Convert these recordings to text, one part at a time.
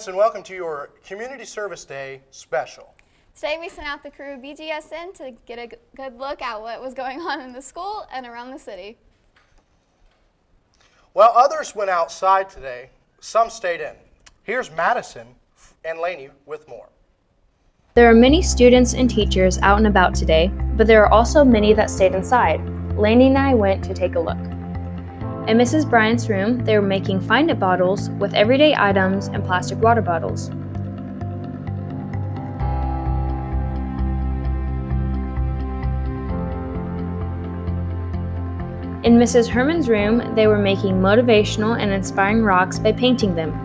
parents, and welcome to your Community Service Day special. Today we sent out the crew BGSN to get a good look at what was going on in the school and around the city. While others went outside today, some stayed in. Here's Madison and Laney with more. There are many students and teachers out and about today, but there are also many that stayed inside. Laney and I went to take a look. In Mrs. Bryant's room, they were making find-it bottles with everyday items and plastic water bottles. In Mrs. Herman's room, they were making motivational and inspiring rocks by painting them.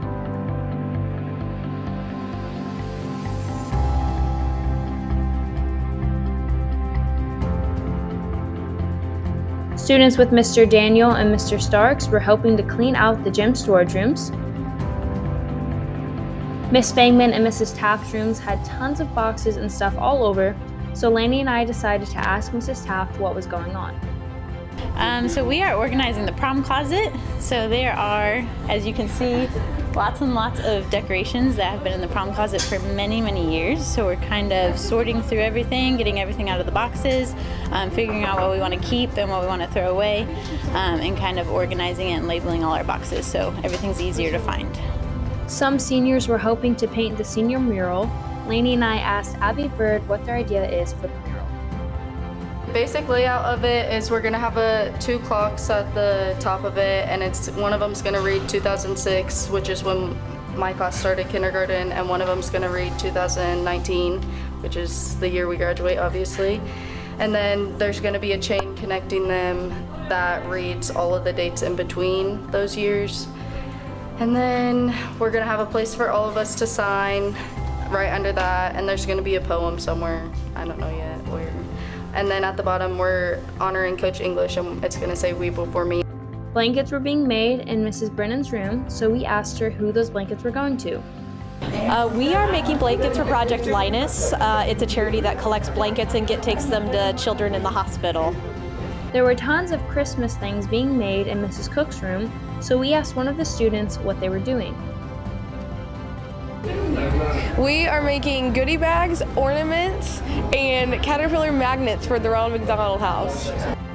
Students with Mr. Daniel and Mr. Starks were helping to clean out the gym storage rooms. Miss Fangman and Mrs. Taft's rooms had tons of boxes and stuff all over, so Laney and I decided to ask Mrs. Taft what was going on. So we are organizing the prom closet. So there are, as you can see, lots and lots of decorations that have been in the prom closet for many, many years. So we're kind of sorting through everything, getting everything out of the boxes, figuring out what we want to keep and what we want to throw away, and kind of organizing it and labeling all our boxes so everything's easier to find. Some seniors were hoping to paint the senior mural. Laney and I asked Abby Bird what their idea is for the mural. Basic layout of it is we're going to have two clocks at the top of it, and one of them's going to read 2006, which is when my class started kindergarten, and one of them's going to read 2019, which is the year we graduate, obviously. And then there's going to be a chain connecting them that reads all of the dates in between those years. And then we're going to have a place for all of us to sign right under that, and there's going to be a poem somewhere. I don't know yet where. And then at the bottom, we're honoring Coach English, and it's going to say, "We before me." Blankets were being made in Mrs. Brennan's room, so we asked her who those blankets were going to. We are making blankets for Project Linus. It's a charity that collects blankets and takes them to children in the hospital. There were tons of Christmas things being made in Mrs. Cook's room, so we asked one of the students what they were doing. We are making goodie bags, ornaments, and Caterpillar magnets for the Ronald McDonald House.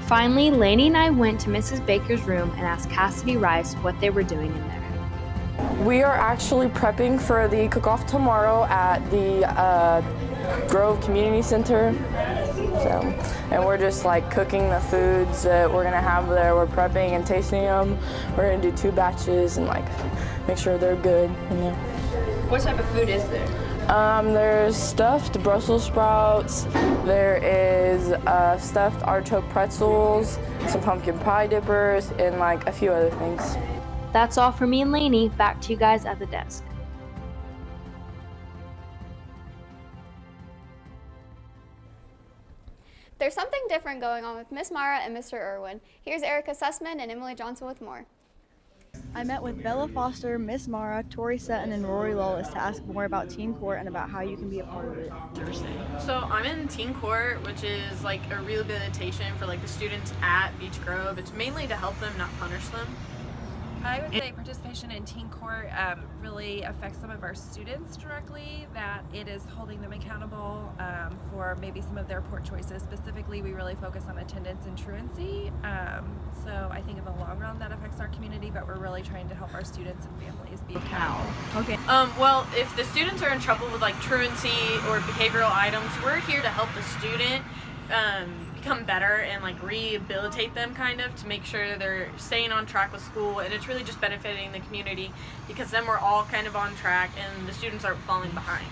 Finally, Laney and I went to Mrs. Baker's room and asked Cassidy Rice what they were doing in there. We are actually prepping for the cook-off tomorrow at the Grove Community Center. And we're just like cooking the foods that we're gonna have there. We're prepping and tasting them. We're gonna do 2 batches and like make sure they're good, you know. What type of food is there? There's stuffed Brussels sprouts, there is stuffed artichoke pretzels, some pumpkin pie dippers, and like a few other things. That's all for me and Laney. Back to you guys at the desk. There's something different going on with Miss Mara and Mr. Irwin. Here's Erica Sussman and Emily Johnson with more. I met with Bella Foster, Miss Mara, Tori Sutton, and Rory Lawless to ask more about teen court and about how you can be a part of it. So I'm in teen court, which is like a rehabilitation for like the students at Beech Grove. It's mainly to help them, not punish them. I would say participation in teen court really affects some of our students directly, that it is holding them accountable for maybe some of their poor choices. Specifically, we really focus on attendance and truancy. So I think in the long run that affects our community, but we're really trying to help our students and families be accountable. Okay. Well, if the students are in trouble with like truancy or behavioral items, we're here to help the student become better and like rehabilitate them kind of to make sure they're staying on track with school, and it's really just benefiting the community because then we're all kind of on track and the students aren't falling behind.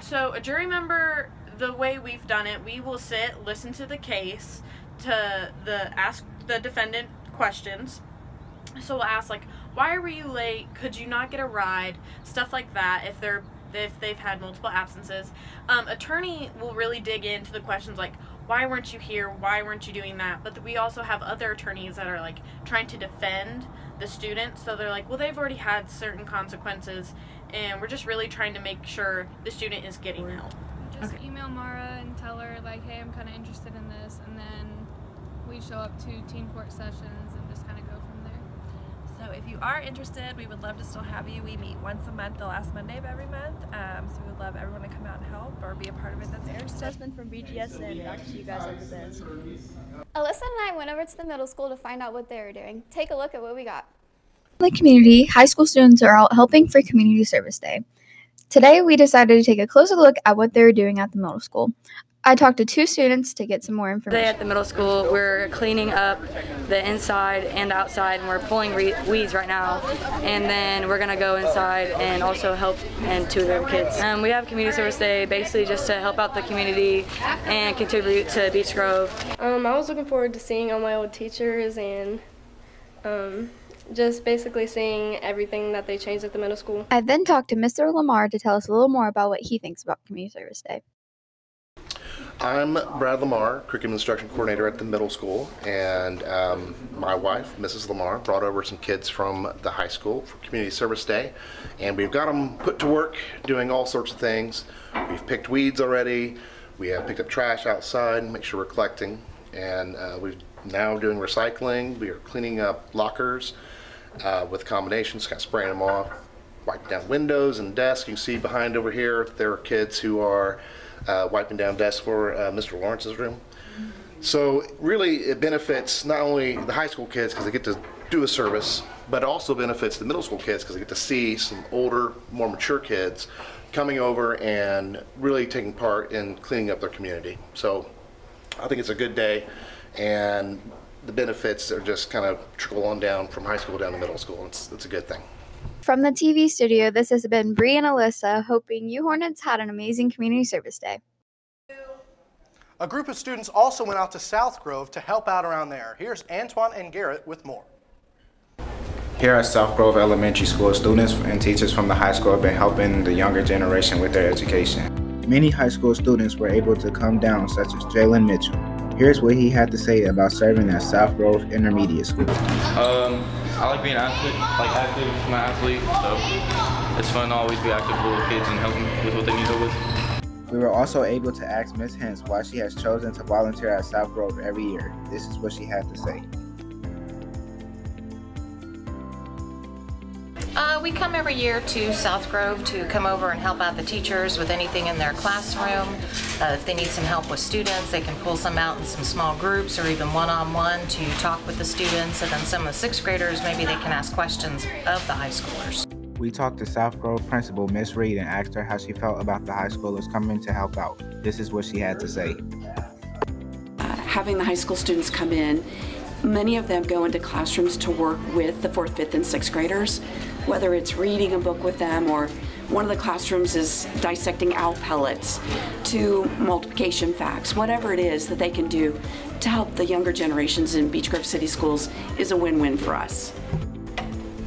So a jury member, the way we've done it, we will sit, listen to the case, ask the defendant questions. So we'll ask like, why were you late? Could you not get a ride? Stuff like that if they've had multiple absences. Attorney will really dig into the questions like, why weren't you here? Why weren't you doing that? But we also have other attorneys that are like trying to defend the students. So they're like, well, they've already had certain consequences, and we're just really trying to make sure the student is getting help. Just email Mara and tell her like, hey, I'm kind of interested in this, and then we show up to teen court sessions and just kind of go from there. So if you are interested, we would love to still have you. We meet once a month, the last Monday of every month. So we would love everyone to come out and help or be a part of it that's interested. Assessment from BGSN. Back to you guys at the best. Alyssa and I went over to the middle school to find out what they were doing. Take a look at what we got. In the community, high school students are out helping for Community Service Day. Today, we decided to take a closer look at what they were doing at the middle school. I talked to 2 students to get some more information. Today at the middle school, we're cleaning up the inside and outside, and we're pulling weeds right now. And then we're gonna go inside and also help and tutor the kids. We have Community Service Day basically just to help out the community and contribute to Beech Grove. I was looking forward to seeing all my old teachers and just basically seeing everything that they changed at the middle school. I then talked to Mr. Lamar to tell us a little more about what he thinks about Community Service Day. I'm Brad Lamar, Curriculum Instruction Coordinator at the middle school, and my wife, Mrs. Lamar, brought over some kids from the high school for Community Service Day, and we've got them put to work doing all sorts of things. We've picked weeds already, we have picked up trash outside, make sure we're collecting, and we're now doing recycling. We are cleaning up lockers with combinations, kind of spraying them off, wiping down windows and desks. You can see behind over here, there are kids who are wiping down desks for Mr. Lawrence's room. So really it benefits not only the high school kids because they get to do a service, but it also benefits the middle school kids because they get to see some older, more mature kids coming over and really taking part in cleaning up their community. So I think it's a good day, and the benefits are just kind of trickle on down from high school down to middle school. It's a good thing. From the TV studio, this has been Bree and Alyssa, hoping you Hornets had an amazing Community Service Day. A group of students also went out to South Grove to help out around there. Here's Antoine and Garrett with more. Here at South Grove Elementary School, students and teachers from the high school have been helping the younger generation with their education. Many high school students were able to come down, such as Jalen Mitchell. Here's what he had to say about serving at South Grove Intermediate School. I like being active, I'm an athlete, so it's fun to always be active with little kids and help them with what they need help with. We were also able to ask Ms. Hens why she has chosen to volunteer at South Grove every year. This is what she had to say. We come every year to South Grove to come over and help out the teachers with anything in their classroom. If they need some help with students, they can pull some out in some small groups or even one-on-one to talk with the students. And then some of the 6th graders, maybe they can ask questions of the high schoolers. We talked to South Grove principal Miss Reed and asked her how she felt about the high schoolers coming to help out. This is what she had to say. Having the high school students come in, many of them go into classrooms to work with the 4th, 5th, and 6th graders, whether it's reading a book with them or one of the classrooms is dissecting owl pellets to multiplication facts. Whatever it is that they can do to help the younger generations in Beech Grove City Schools is a win-win for us.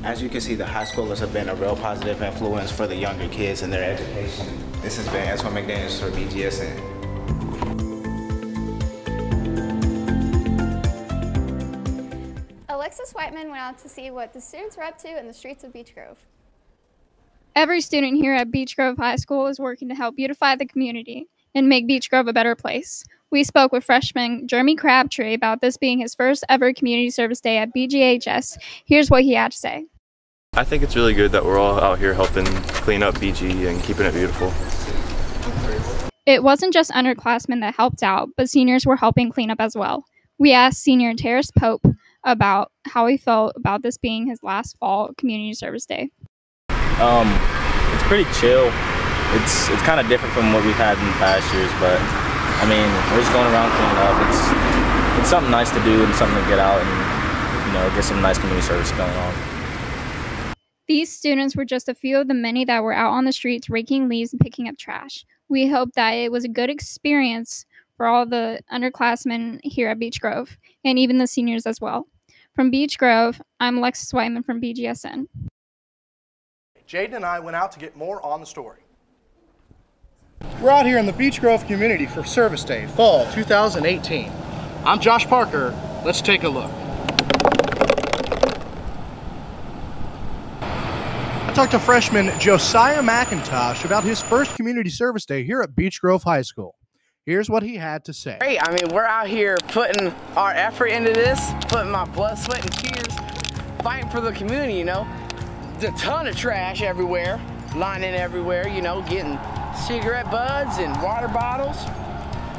As you can see, the high schoolers have been a real positive influence for the younger kids in their education. This has been Antoine McDaniels for BGSN. Alexis Whiteman went out to see what the students were up to in the streets of Beech Grove. Every student here at Beech Grove High School is working to help beautify the community and make Beech Grove a better place. We spoke with freshman Jeremy Crabtree about this being his first ever Community Service Day at BGHS. Here's what he had to say. I think it's really good that we're all out here helping clean up BG and keeping it beautiful. It wasn't just underclassmen that helped out, but seniors were helping clean up as well. We asked senior Terrace Pope about how he felt about this being his last fall Community Service Day. It's pretty chill. It's kind of different from what we've had in past years, but I mean, we're just going around cleaning up. It's something nice to do and something to get out and get some nice community service going on. These students were just a few of the many that were out on the streets raking leaves and picking up trash. We hope that it was a good experience for all the underclassmen here at Beech Grove, and even the seniors as well. From Beech Grove, I'm Alexis Whiteman from BGSN. Jaden and I went out to get more on the story. We're out here in the Beech Grove community for Service Day, Fall 2018. I'm Josh Parker. Let's take a look. I talked to freshman Josiah McIntosh about his first Community Service Day here at Beech Grove High School. Here's what he had to say. Great. I mean, we're out here putting our effort into this, putting my blood, sweat, and tears fighting for the community, you know. There's a ton of trash everywhere, lining everywhere, you know, getting cigarette butts and water bottles.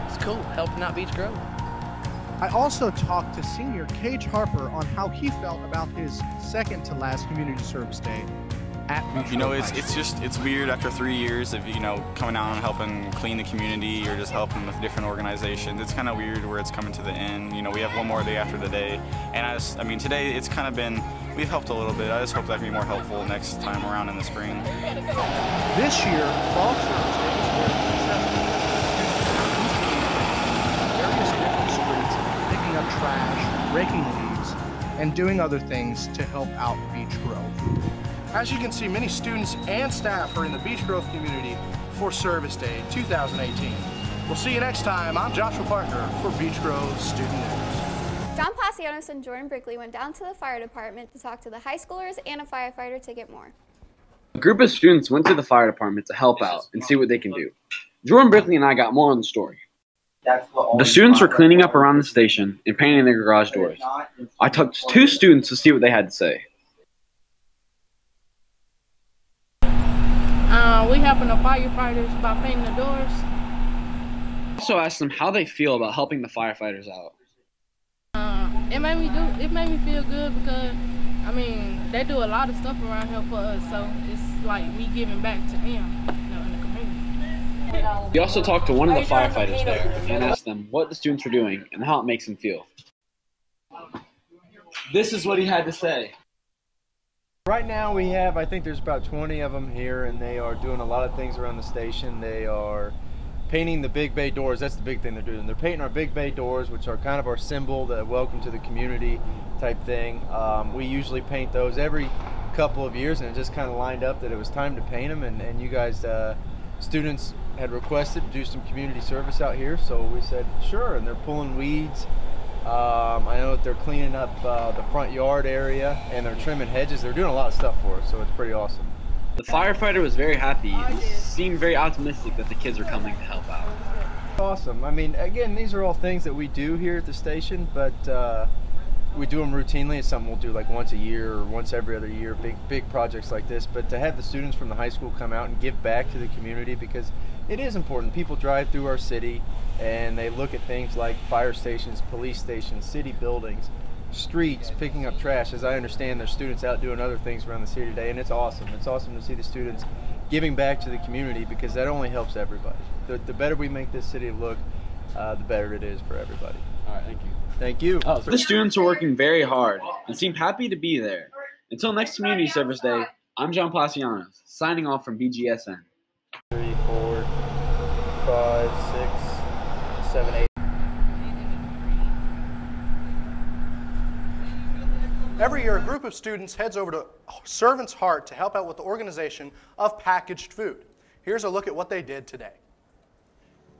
It's cool, helping out Beach Grove. I also talked to senior Cage Harper on how he felt about his second to last community service day at Beach You know, Grove it's weird after 3 years of, you know, coming out and helping clean the community or just helping with different organizations. It's kind of weird where it's coming to the end. You know, we have one more day after today, and I mean, today it's kind of been, we've helped a little bit. I just hope that can be more helpful next time around in the spring. This year, Fall Service Day was where various different streets, picking up trash, raking leaves, and doing other things to help out Beach Grove. As you can see, many students and staff are in the Beach Grove community for Service Day 2018. We'll see you next time. I'm Joshua Parker for Beach Grove Student News. John Placianos and Jordan Brickley went down to the fire department to talk to the high schoolers and a firefighter to get more. A group of students went to the fire department to help out and see what they can do. Jordan Brickley and I got more on the story. The students were cleaning up around the station and painting their garage doors. I talked to 2 students to see what they had to say. We helping the firefighters by painting the doors. I also asked them how they feel about helping the firefighters out. It made me feel good because, I mean, they do a lot of stuff around here for us, so it's like we giving back to them, you know, in the community. We also talked to one of the firefighters there and asked them what the students were doing and how it makes them feel. This is what he had to say. Right now we have, I think there's about 20 of them here, and they are doing a lot of things around the station. They are painting the big bay doors. That's the big thing they're doing. They're painting our big bay doors, which are kind of our symbol, the welcome to the community type thing. We usually paint those every couple of years, and it just kind of lined up that it was time to paint them, and you guys, students had requested to do some community service out here, so we said sure, and they're pulling weeds. I know that they're cleaning up the front yard area, and they're trimming hedges. They're doing a lot of stuff for us, so it's pretty awesome. The firefighter was very happy and seemed very optimistic that the kids were coming to help out. Awesome. I mean, again, these are all things that we do here at the station, but we do them routinely. It's something we'll do like once a year or once every other year, big projects like this. But to have the students from the high school come out and give back to the community, because it is important. People drive through our city and they look at things like fire stations, police stations, city buildings, streets, picking up trash. As I understand, there's students out doing other things around the city today, and it's awesome. It's awesome to see the students giving back to the community, because that only helps everybody. The better we make this city look, the better it is for everybody. All right, thank you. Thank you. The students are working very hard and seem happy to be there. Until next Community Service Day, I'm John Placianos, signing off from BGSN. 3, 4, 5, 6, 7, 8. Every year, a group of students heads over to Servant's Heart to help out with the organization of packaged food. Here's a look at what they did today.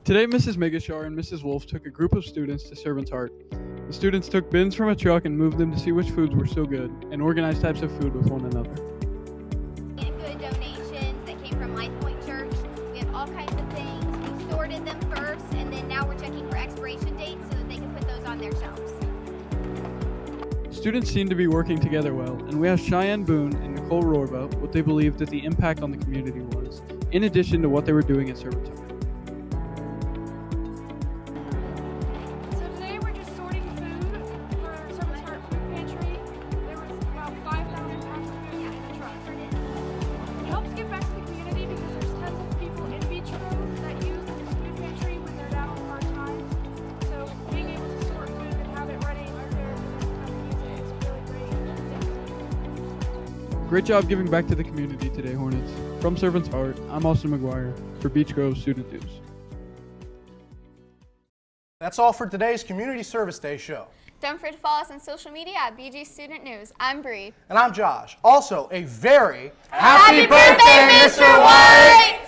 Today, Mrs. Megashar and Mrs. Wolf took a group of students to Servant's Heart. The students took bins from a truck and moved them to see which foods were so good and organized types of food with one another. We had good donations that came from Life Point Church. We had all kinds of things. We sorted them first, and then now we're checking for expiration dates so that they can put those on their shelves. Students seem to be working together well, and we asked Cheyenne Boone and Nicole Rohrba what they believed that the impact on the community was, in addition to what they were doing at Servant's Heart. So today we're just sorting food for our Servant's Heart food pantry. There was about 5,000 pounds of food in the truck. It helps give back to the community because there's tons of people in Beach Grove that use this food pantry when they're down on hard times. So being able to sort food and have it ready and prepared is really great. Great job giving back to the community today, Hornets. From Servant's Heart, I'm Austin McGuire for Beach Grove Student News. That's all for today's Community Service Day show. Don't forget to follow us on social media at BG Student News. I'm Bree. And I'm Josh. Also, a very Happy birthday, Mr. White!